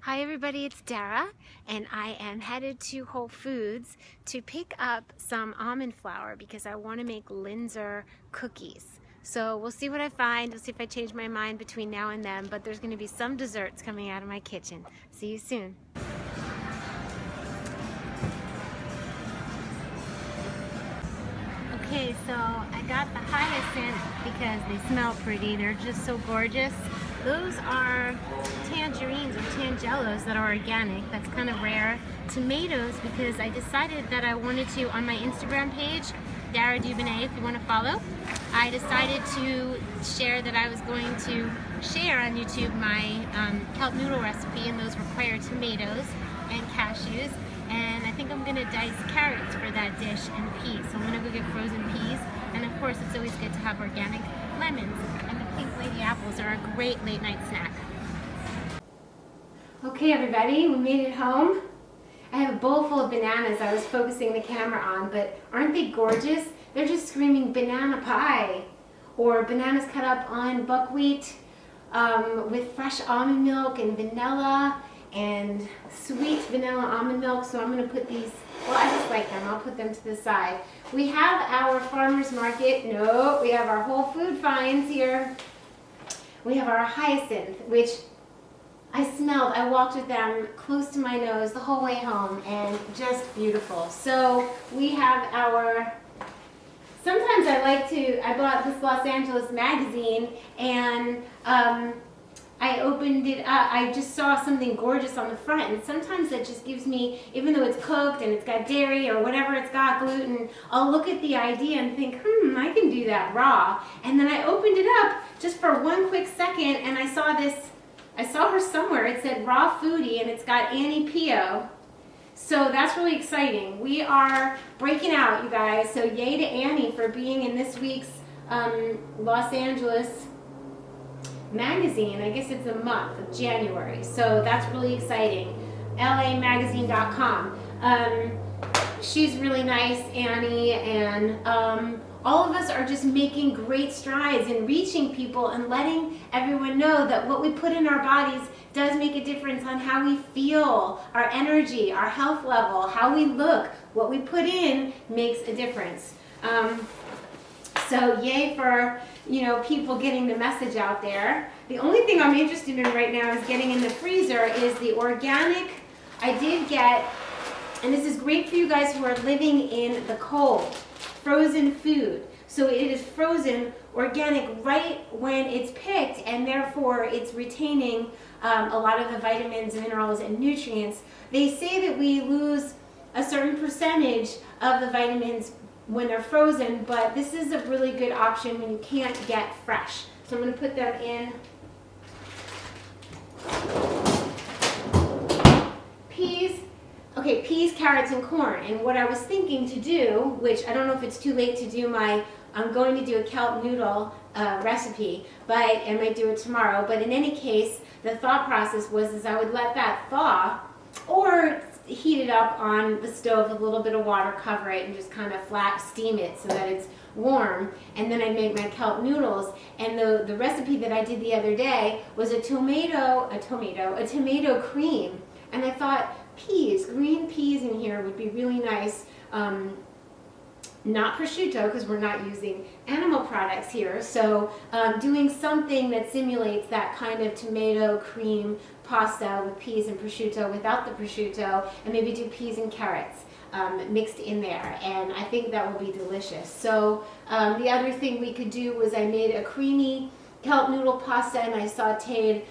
Hi everybody, it's Dara, and I am headed to Whole Foods to pick up some almond flour because I want to make Linzer cookies. So we'll see what I find. We'll see if I change my mind between now and then, but there's going to be some desserts coming out of my kitchen. See you soon. Okay, so I got the hyacinth because they smell pretty. They're just so gorgeous. Those are tangerines or tangelos that are organic. That's kind of rare. Tomatoes, because I decided that I wanted to, on my Instagram page, Dara Dubonnet, if you want to follow, I decided to share that I was going to share on YouTube my kelp noodle recipe, and those require tomatoes and cashews. And I think I'm going to dice carrots for that dish and peas. So I'm going to go get frozen peas. And of course, it's always good to have organic lemons. And the pink lady apples are a great late night snack. Okay everybody, we made it home. I have a bowl full of bananas I was focusing the camera on, but aren't they gorgeous? They're just screaming banana pie. Or bananas cut up on buckwheat with fresh almond milk and vanilla and sweet vanilla almond milk. So I'm going to put these, well, I just like them. I'll put them to the side. We have our farmer's market. No, we have our Whole Food finds here. We have our hyacinth, which I smelled. I walked with them close to my nose the whole way home, and just beautiful. So we have our, sometimes I bought this Los Angeles magazine, and I opened it up. I just saw something gorgeous on the front, and sometimes that just gives me, even though it's cooked and it's got dairy or whatever it's got, gluten, I'll look at the idea and think, I can do that raw. And then I opened it up just for one quick second, and I saw this, I saw her somewhere. It said Raw Foodie, and it's got Annie Pio. So that's really exciting. We are breaking out, you guys. So yay to Annie for being in this week's Los Angeles magazine. I guess it's a month of January, so that's really exciting. LAmagazine.com. She's really nice, Annie, and all of us are just making great strides in reaching people and letting everyone know that what we put in our bodies does make a difference on how we feel, our energy, our health level, how we look. What we put in makes a difference. So yay for, people getting the message out there. The only thing I'm interested in right now is getting in the freezer is the organic. I did get, and this is great for you guys who are living in the cold, frozen food. So it is frozen organic right when it's picked, and therefore it's retaining a lot of the vitamins, minerals, and nutrients. They say that we lose a certain percentage of the vitamins when they're frozen, but this is a really good option when you can't get fresh. So I'm going to put them in. Peas. Okay, peas, carrots, and corn. And what I was thinking to do, which I don't know if it's too late to do I'm going to do a kelp noodle recipe, but I might do it tomorrow. But in any case, the thought process was I would let that thaw, or heat it up on the stove with a little bit of water, cover it, and just kind of flat steam it so that it's warm, and then I make my kelp noodles. And the recipe that I did the other day was a tomato cream, and I thought peas, green peas in here would be really nice. Not prosciutto, because we're not using animal products here, so doing something that simulates that kind of tomato cream pasta with peas and prosciutto without the prosciutto, and maybe do peas and carrots mixed in there, and I think that will be delicious. So the other thing we could do was I made a creamy kelp noodle pasta, and I sauteed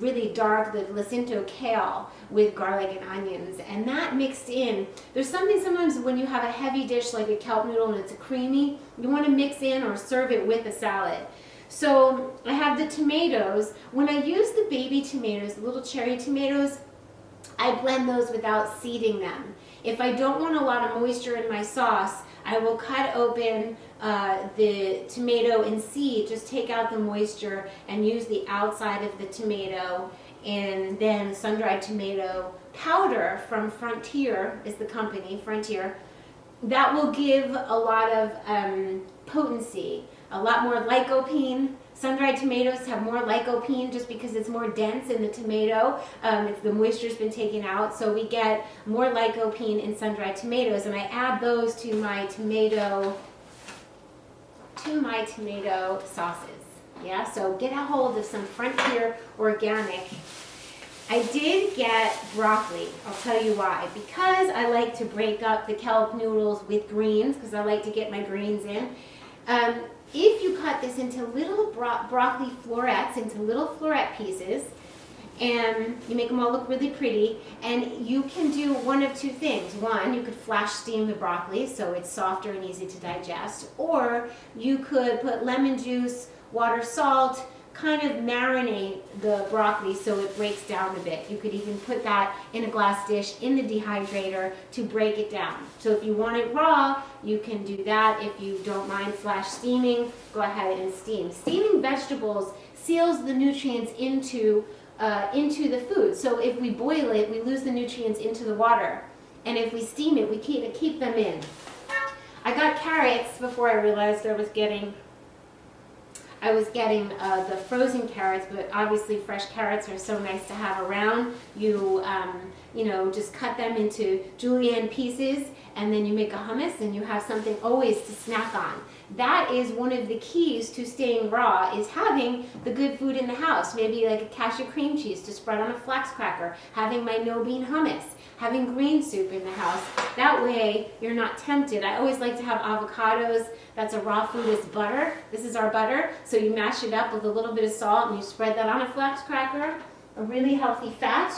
really dark, the Jacinto kale with garlic and onions, and that mixed in. There's something sometimes when you have a heavy dish like a kelp noodle and it's a creamy, you want to mix in or serve it with a salad. So I have the tomatoes. When I use the baby tomatoes, the little cherry tomatoes, I blend those without seeding them. If I don't want a lot of moisture in my sauce, I will cut open the tomato and seed, just take out the moisture and use the outside of the tomato, and then sun-dried tomato powder from Frontier is the company, Frontier. That will give a lot of potency, a lot more lycopene, Sun-dried tomatoes have more lycopene just because it's more dense in the tomato. The moisture's been taken out, so we get more lycopene in sun-dried tomatoes, and I add those to my tomato sauces. Yeah, so get a hold of some Frontier Organic. I did get broccoli. I'll tell you why. Because I like to break up the kelp noodles with greens, because I like to get my greens in. If you cut this into little broccoli florets, into little floret pieces, and you make them all look really pretty, and you can do one of two things. One, you could flash steam the broccoli so it's softer and easy to digest, or you could put lemon juice, water, salt, kind of marinate the broccoli so it breaks down a bit. You could even put that in a glass dish in the dehydrator to break it down. So if you want it raw, you can do that. If you don't mind flash steaming, go ahead and steam. Steaming vegetables seals the nutrients into the food. So if we boil it, we lose the nutrients into the water. And if we steam it, we keep them in. I got carrots before I realized I was getting the frozen carrots, but obviously fresh carrots are so nice to have around. You just cut them into julienne pieces, and then you make a hummus, and you have something always to snack on. That is one of the keys to staying raw, is having the good food in the house. Maybe like a cashew cream cheese to spread on a flax cracker, having my no bean hummus, having green soup in the house. That way you're not tempted. I always like to have avocados. That's a raw food. It's butter. This is our butter. So you mash it up with a little bit of salt and you spread that on a flax cracker. A really healthy fat.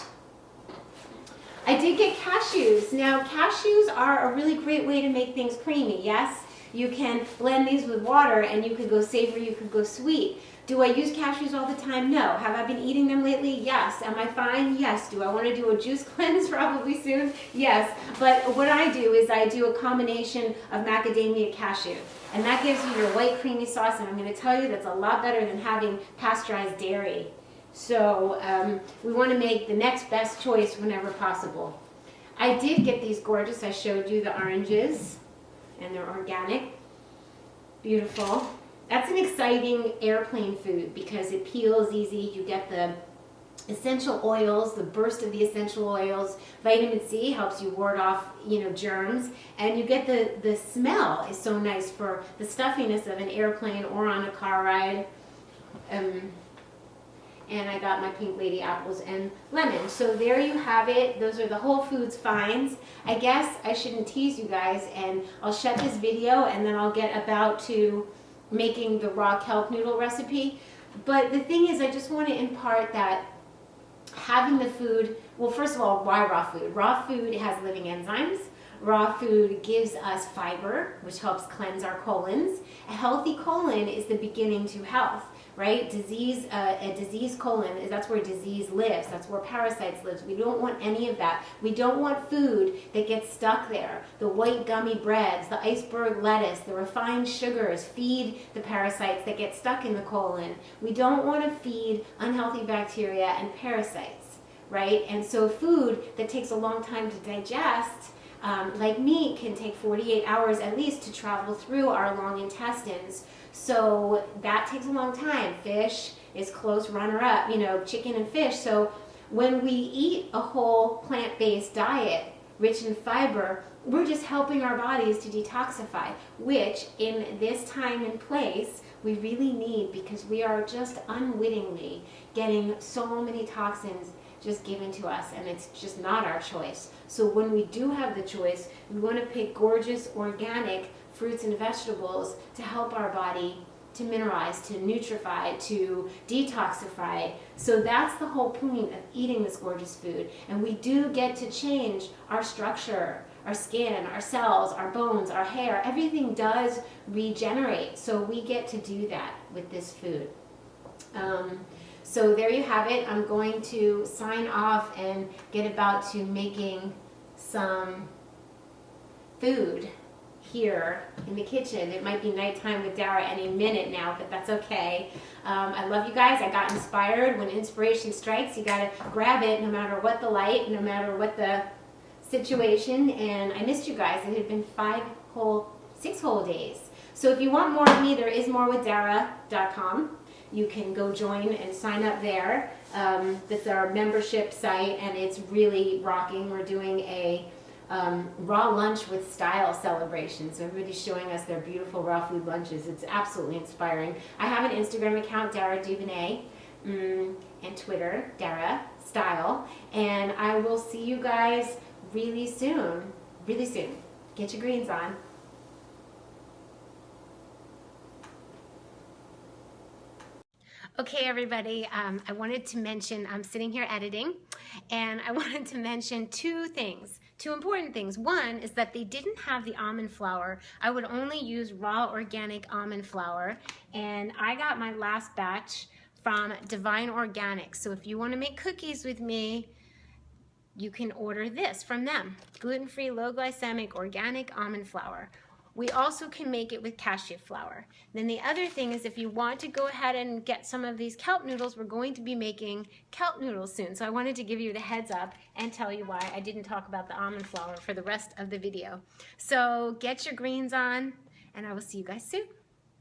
I did get cashews. Now cashews are a really great way to make things creamy, yes? You can blend these with water and you could go savory, you could go sweet. Do I use cashews all the time? No. Have I been eating them lately? Yes. Am I fine? Yes. Do I want to do a juice cleanse probably soon? Yes. But what I do is I do a combination of macadamia cashew. And that gives you your white creamy sauce, and I'm going to tell you that's a lot better than having pasteurized dairy. So we want to make the next best choice whenever possible. I did get these gorgeous, I showed you the oranges, and they're organic. Beautiful. That's an exciting airplane food because it peels easy. You get the essential oils, the burst of the essential oils. Vitamin C helps you ward off, germs, and you get the smell is so nice for the stuffiness of an airplane or on a car ride. And I got my Pink Lady apples and lemon. So there you have it. Those are the Whole Foods finds. I guess I shouldn't tease you guys, and I'll shut this video and then I'll get about to making the raw kelp noodle recipe. But the thing is, I just want to impart that having the food, well, first of all, why raw food? Raw food has living enzymes. Raw food gives us fiber, which helps cleanse our colons. A healthy colon is the beginning to health, right? A diseased colon, that's where disease lives. That's where parasites live. We don't want any of that. We don't want food that gets stuck there. The white gummy breads, the iceberg lettuce, the refined sugars feed the parasites that get stuck in the colon. We don't want to feed unhealthy bacteria and parasites, right? And so food that takes a long time to digest, like meat, can take 48 hours at least to travel through our long intestines. So that takes a long time. Fish is close runner-up, chicken and fish. So when we eat a whole plant-based diet rich in fiber, we're just helping our bodies to detoxify, which in this time and place we really need, because we are just unwittingly getting so many toxins just given to us, and it's just not our choice. So when we do have the choice, we want to pick gorgeous organic fruits and vegetables to help our body to mineralize, to nutrify, to detoxify. So that's the whole point of eating this gorgeous food. And we do get to change our structure, our skin, our cells, our bones, our hair. Everything does regenerate. So we get to do that with this food. So there you have it. I'm going to sign off and get about to making some food here in the kitchen. It might be nighttime with Dara any minute now, but that's okay. I love you guys. I got inspired. When inspiration strikes, you gotta grab it no matter what the light, no matter what the situation. And I missed you guys. It had been 6 whole days. So if you want more of me, there is morewithdara.com. you can go join and sign up there. That's our membership site, and it's really rocking. We're doing a raw lunch with style celebration. So everybody's showing us their beautiful raw food lunches. It's absolutely inspiring. I have an Instagram account, Dara DuVernay, and Twitter, Dara Style. And I will see you guys really soon. Really soon. Get your greens on. Okay, everybody, I wanted to mention, I'm sitting here editing, and I wanted to mention two important things. One is that they didn't have the almond flour. I would only use raw organic almond flour, and I got my last batch from Divine Organics. So if you want to make cookies with me, you can order this from them. Gluten-free, low glycemic, organic almond flour. We also can make it with cashew flour. Then the other thing is, if you want to go ahead and get some of these kelp noodles, we're going to be making kelp noodles soon. So I wanted to give you the heads up and tell you why I didn't talk about the almond flour for the rest of the video. So get your greens on, and I will see you guys soon.